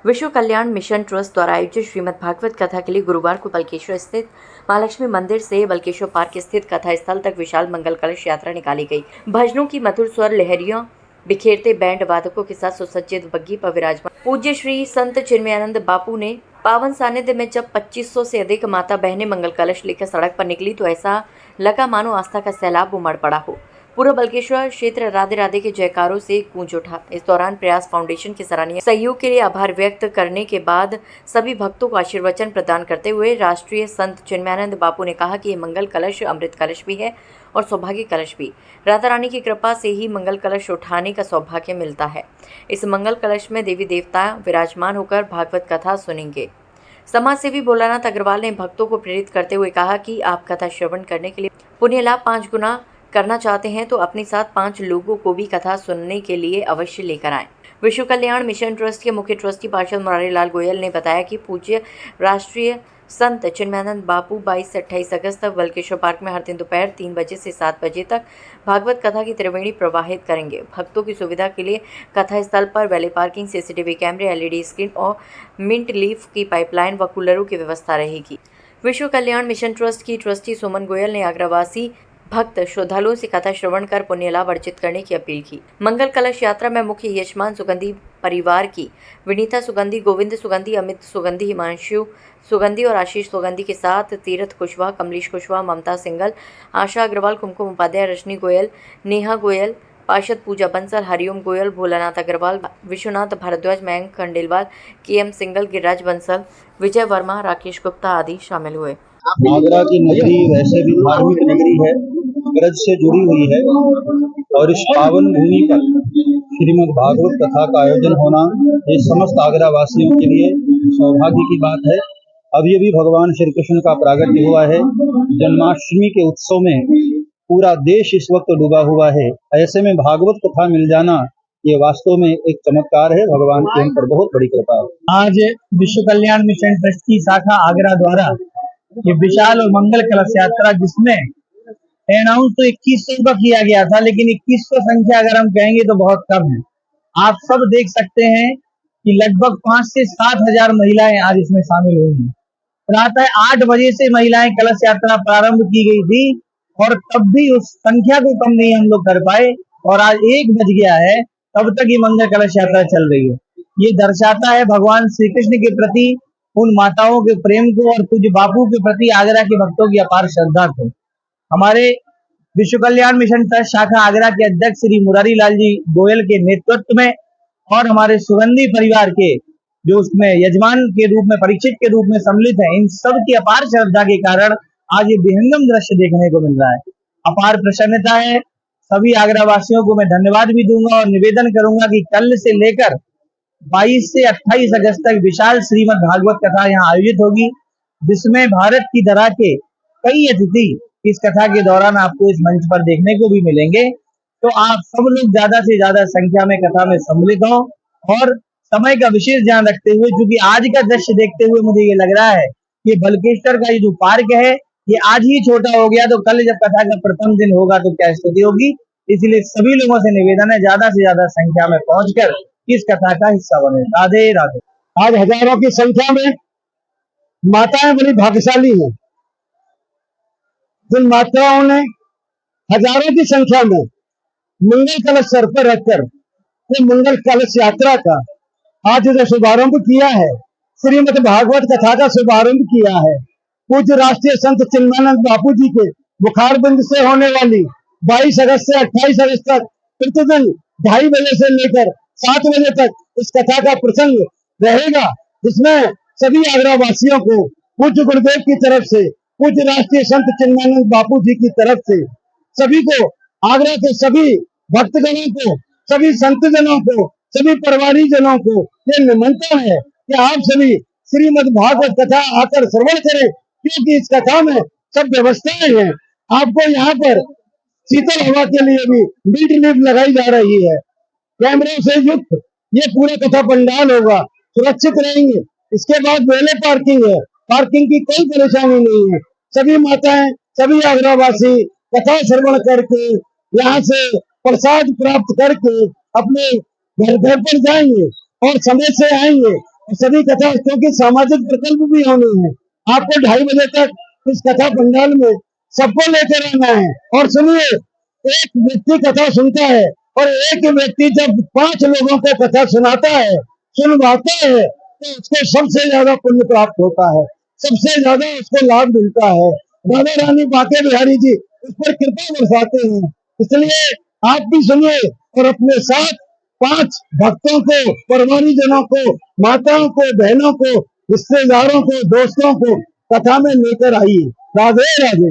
विश्व कल्याण mission trust द्वारा आयोजित श्रीमद् भागवत कथा के लिए गुरुवार को बल्केश्वर स्थित महालक्ष्मी मंदिर से बल्केश्वर पार्क स्थित कथा स्थल तक विशाल मंगल कलश यात्रा निकाली गई। भजनों की मधुर स्वर लहरियों बिखेरते बैंड वादकों के साथ सुसज्जित बग्गी पर विराजमान पूज्य श्री संत चिन्मयानंद बापू ने पावन सानिध्य में जब 2500 से अधिक माता बहनें मंगल कलश लेकर सड़क पर निकली तो ऐसा लगा मानो आस्था का सैलाब उमड़ पड़ा हो। पूरा बल्केश्वर क्षेत्र राधे राधे के जयकारों से गूंज उठा। इस दौरान प्रयास फाउंडेशन के सराहनीय सहयोग के लिए आभार व्यक्त करने के बाद सभी भक्तों को आशीर्वचन प्रदान करते हुए राष्ट्रीय संत चिन्मयानंद बापू ने कहा कि ये मंगल कलश अमृत कलश भी है और सौभाग्य कलश भी। राधा रानी की कृपा से ही मंगल कलश उठाने का सौभाग्य मिलता है। इस मंगल कलश में देवी देवता विराजमान होकर भागवत कथा सुनेंगे। समाज सेवी भोलानाथ अग्रवाल ने भक्तों को प्रेरित करते हुए कहा कि आप कथा श्रवण करने के लिए पुण्य लाभ 5 गुना करना चाहते हैं तो अपने साथ 5 लोगों को भी कथा सुनने के लिए अवश्य लेकर आएं। विश्व कल्याण मिशन ट्रस्ट के मुख्य ट्रस्टी पार्षद मुरारी लाल गोयल ने बताया कि पूज्य राष्ट्रीय संत चिन्मयानंद बापू 22 से 28 अगस्त तक बल्केश्वर पार्क में हर दिन दोपहर 3 बजे से 7 बजे तक भागवत कथा की त्रिवेणी प्रवाहित करेंगे। भक्तों की सुविधा के लिए कथा स्थल पर वैली पार्किंग, सीसीटीवी कैमरे, एलईडी स्क्रीन और मिंट लीफ की पाइपलाइन व कूलरों की व्यवस्था रहेगी। विश्व कल्याण मिशन ट्रस्ट की ट्रस्टी सुमन गोयल ने आगरावासी भक्त श्रद्धालुओं से कथा श्रवण कर पुण्य लाभ अर्जित करने की अपील की। मंगल कलश यात्रा में मुख्य यजमान सुगंधी परिवार की विनीता सुगंधी, गोविंद सुगंधी, अमित सुगंधी, हिमांशु सुगंधी और आशीष सुगंधी के साथ तीरथ कुशवाहा, कमलेश कुशवाहा, ममता सिंगल, आशा अग्रवाल, कुमकुम उपाध्याय, रजनी गोयल, नेहा गोयल, पार्षद पूजा बंसल, हरिओम गोयल, भोलानाथ अग्रवाल, विश्वनाथ भारद्वाज, मयंक खंडेलवाल, केएम सिंगल, गिरिराज बंसल, विजय वर्मा, राकेश गुप्ता आदि शामिल हुए। आगरा की नगरी वैसे भी धार्मिक नगरी है, ब्रज से जुड़ी हुई है और इस पावन भूमि पर श्रीमद् भागवत कथा का आयोजन होना ये समस्त आगरा वासियों के लिए सौभाग्य की बात है। अभी अभी भगवान श्री कृष्ण का प्रागट्य हुआ है। जन्माष्टमी के उत्सव में पूरा देश इस वक्त डूबा हुआ है। ऐसे में भागवत कथा मिल जाना ये वास्तव में एक चमत्कार है। भगवान की हम पर बहुत बड़ी कृपा है। आज विश्व कल्याण मिशन ट्रस्ट की शाखा आगरा द्वारा ये विशाल और मंगल कलश यात्रा, जिसमें अनाउंस तो 2100 का किया गया था, लेकिन 2100 संख्या अगर हम कहेंगे तो बहुत कम है। आप सब देख सकते हैं कि लगभग 5 से 7 हजार महिलाएं आज इसमें शामिल हुई हैं। प्रातः 8 बजे से महिलाएं कलश यात्रा प्रारंभ की गई थी और तब भी उस संख्या को कम नहीं हम लोग कर पाए और आज 1 बज गया है, तब तक ये मंगल कलश यात्रा चल रही है। ये दर्शाता है भगवान श्री कृष्ण के प्रति उन माताओं के प्रेम को और पूज्य बापू के प्रति आगरा के भक्तों की अपार श्रद्धा को। हमारे विश्व कल्याण मिशन ट्रस्ट शाखा आगरा के अध्यक्ष श्री मुरारी लाल जी गोयल के नेतृत्व में और हमारे सुगंधी परिवार के जो उसमें यजमान के रूप में, परीक्षित के रूप में सम्मिलित है, इन सब की अपार श्रद्धा के कारण आज ये विहंगम दृश्य देखने को मिल रहा है। अपार प्रसन्नता है। सभी आगरा वासियों को मैं धन्यवाद भी दूंगा और निवेदन करूंगा कि कल से लेकर 22 से 28 अगस्त तक विशाल श्रीमद् भागवत कथा यहाँ आयोजित होगी, जिसमें भारत की धरा के कई अतिथि इस कथा के दौरान आपको इस मंच पर देखने को भी मिलेंगे। तो आप सब लोग ज्यादा से ज्यादा संख्या में कथा में सम्मिलित हों और समय का विशेष ध्यान रखते हुए, क्योंकि आज का दृश्य देखते हुए मुझे ये लग रहा है कि बल्केश्वर का ये जो पार्क है ये आज ही छोटा हो गया, तो कल जब कथा का प्रथम दिन होगा तो क्या स्थिति होगी। इसलिए सभी लोगों से निवेदन है ज्यादा से ज्यादा संख्या में पहुंचकर इस कथा का हिस्सा बने। राधे राधे। आज हजारों की संख्या में माताएं बड़ी भाग्यशाली हैं। जिन माताओं ने हजारों की संख्या में मंगल कलश सर पर रखकर ये मंगल कलश यात्रा का आज जो शुभारंभ किया है, श्रीमद् भागवत कथा का शुभारंभ किया है, पूज्य राष्ट्रीय संत चिन्मयानंद बापू जी के बुखार बिंद से होने वाली 22 अगस्त से 28 अगस्त तक प्रतिदिन 2:30 बजे से लेकर 7 बजे तक इस कथा का प्रसंग रहेगा, जिसमें सभी आगरा वासियों को पूज्य गुरुदेव की तरफ से, पूज्य राष्ट्रीय संत चिन्मयानंद बापू जी की तरफ से सभी को, आगरा के सभी भक्तजनों को, सभी संतजनों को, सभी परिवारी जनों को ये निमंत्रण है कि आप सभी श्रीमद् भागवत कथा आकर श्रवण करें, क्योंकि इस कथा में सब व्यवस्थाएं हैं। आपको यहाँ पर शीतल हवा के लिए भी मिंट लीफ लगाई जा रही है। कैमरों से युक्त ये पूरा कथा पंडाल होगा, सुरक्षित रहेंगे। इसके बाद वेले पार्किंग है, पार्किंग की कोई परेशानी नहीं है। सभी माताएं, सभी आगरावासी कथा श्रवण करके यहाँ से प्रसाद प्राप्त करके अपने घर पर जाएंगे और समय से आएंगे सभी कथा क्योंकि सामाजिक प्रकल्प भी होने हैं। आपको 2:30 बजे तक इस कथा पंडाल में सबको लेकर आना है। और सुनिए, एक व्यक्ति कथा सुनता है और एक व्यक्ति जब 5 लोगों को कथा सुनाता है, सुनवाता है, तो उसको सबसे ज्यादा पुण्य प्राप्त होता है, सबसे ज्यादा उसको लाभ मिलता है। राधा रानी बांके बिहारी जी उस पर कृपा बरसाते हैं। इसलिए आप भी सुनिए और अपने साथ 5 भक्तों को, परिवारीजनों को, माताओं को, बहनों को, रिश्तेदारों को, दोस्तों को कथा में लेकर आइए। राधे राधे।